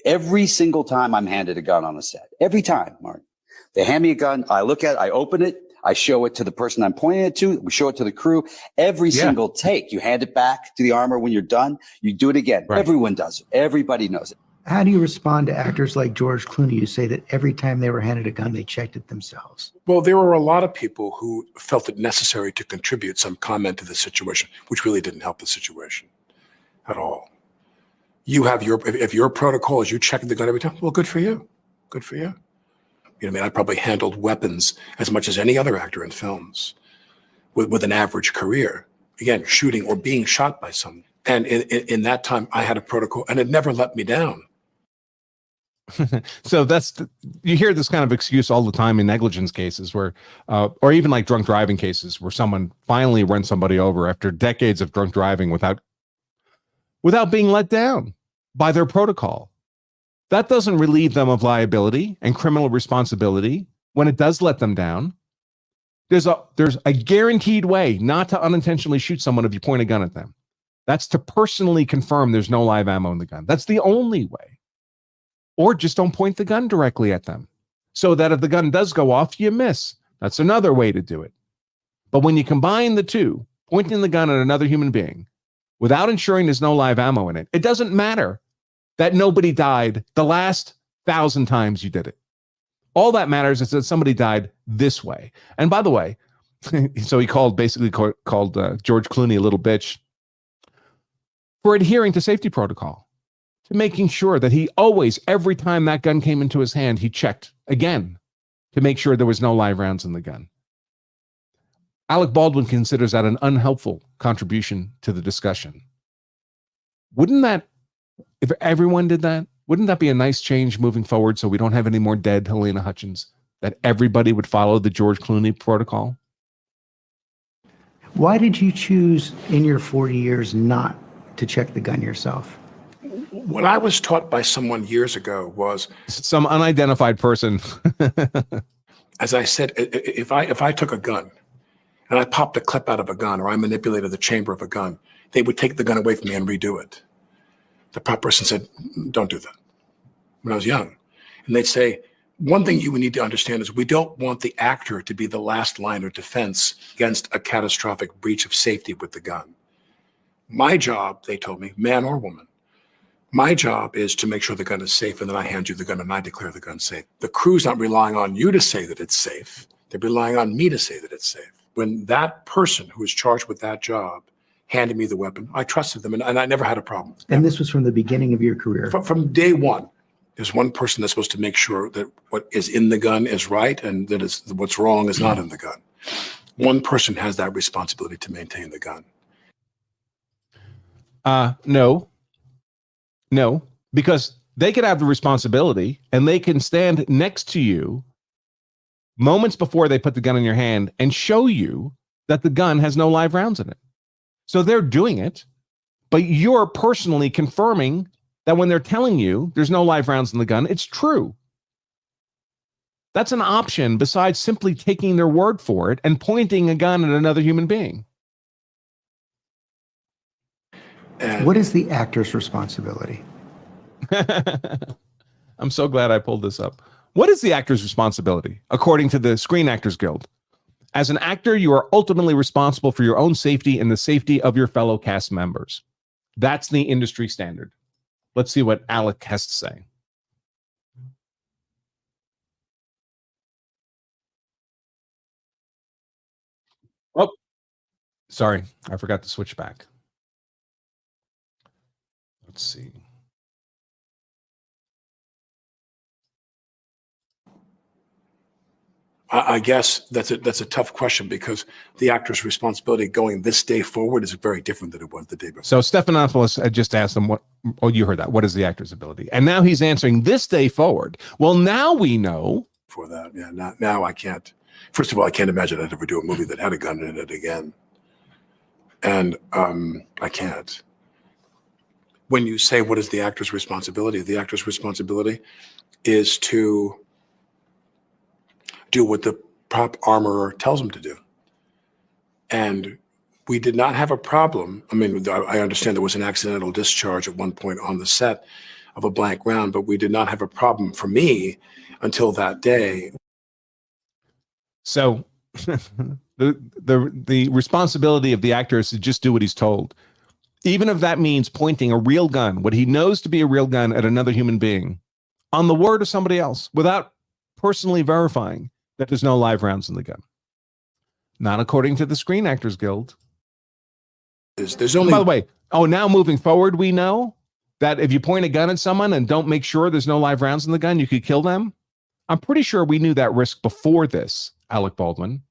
Every single time I'm handed a gun on the set, every time, Mark, they hand me a gun. I look at it, I open it, I show it to the person I'm pointing it to. We show it to the crew. Every single take, you hand it back to the armor when you're done. You do it again. Right. Everyone does it. Everybody knows it. How do you respond to actors like George Clooney who say that every time they were handed a gun, they checked it themselves? Well, there were a lot of people who felt it necessary to contribute some comment to the situation, which really didn't help the situation at all. You have if your protocol is you checking the gun every time, well, good for you. Good for you. You know, I mean, I probably handled weapons as much as any other actor in films with an average career. Again, shooting or being shot by someone. And in that time, I had a protocol, and it never let me down. So you hear this kind of excuse all the time in negligence cases where, or even like drunk driving cases where someone finally runs somebody over after decades of drunk driving without being let down by their protocol. That doesn't relieve them of liability and criminal responsibility when it does let them down. There's a guaranteed way not to unintentionally shoot someone if you point a gun at them. That's to personally confirm there's no live ammo in the gun. That's the only way. Or just don't point the gun directly at them so that if the gun does go off, you miss. That's another way to do it. But when you combine the two, pointing the gun at another human being without ensuring there's no live ammo in it, it doesn't matter that nobody died the last 1,000 times you did it. All that matters is that somebody died this way. And by the way, so he basically called George Clooney a little bitch for adhering to safety protocol, to making sure that he always, every time that gun came into his hand, he checked again to make sure there was no live rounds in the gun. Alec Baldwin considers that an unhelpful contribution to the discussion. Wouldn't that, if everyone did that, wouldn't that be a nice change moving forward so we don't have any more dead Helena Hutchins, that everybody would follow the George Clooney protocol? Why did you choose in your 40 years not to check the gun yourself? What I was taught by someone years ago was some unidentified person. As I said, if I took a gun and I popped a clip out of a gun or I manipulated the chamber of a gun, they would take the gun away from me and redo it. The prop person said, don't do that, when I was young. And they'd say, one thing you would need to understand is we don't want the actor to be the last line of defense against a catastrophic breach of safety with the gun. My job, they told me, man or woman, my job is to make sure the gun is safe, and then I hand you the gun and I declare the gun safe. The crew's not relying on you to say that it's safe. They're relying on me to say that it's safe. When that person who was charged with that job handed me the weapon, I trusted them, and I never had a problem. And this was from the beginning of your career? From day one. There's one person that's supposed to make sure that what is in the gun is right and that what's wrong is not in the gun. One person has that responsibility to maintain the gun. No, because they could have the responsibility and they can stand next to you moments before they put the gun in your hand and show you that the gun has no live rounds in it. So they're doing it, but you're personally confirming that when they're telling you there's no live rounds in the gun, it's true. That's an option besides simply taking their word for it and pointing a gun at another human being. What is the actor's responsibility? I'm so glad I pulled this up. What is the actor's responsibility, according to the Screen Actors Guild? As an actor, you are ultimately responsible for your own safety and the safety of your fellow cast members. That's the industry standard. Let's see what Alec has to say. Oh, sorry, I forgot to switch back. Let's see. I guess that's a tough question because the actor's responsibility going this day forward is very different than it was the day before. So Stephanopoulos had just asked him, you heard that. What is the actor's ability? And now he's answering this day forward. Well, now we know. For that, yeah. Now I can't. First of all, I can't imagine I'd ever do a movie that had a gun in it again. And I can't. When you say what is the actor's responsibility is to do what the prop armorer tells him to do. And we did not have a problem. I mean, I understand there was an accidental discharge at one point on the set. of a blank round, but we did not have a problem for me until that day. So the responsibility of the actor is to just do what he's told. Even if that means pointing a real gun, what he knows to be a real gun, at another human being on the word of somebody else without personally verifying that there's no live rounds in the gun. Not according to the Screen Actors Guild. There's only, by the way, now moving forward, we know that if you point a gun at someone and don't make sure there's no live rounds in the gun, you could kill them. I'm pretty sure we knew that risk before this, Alec Baldwin.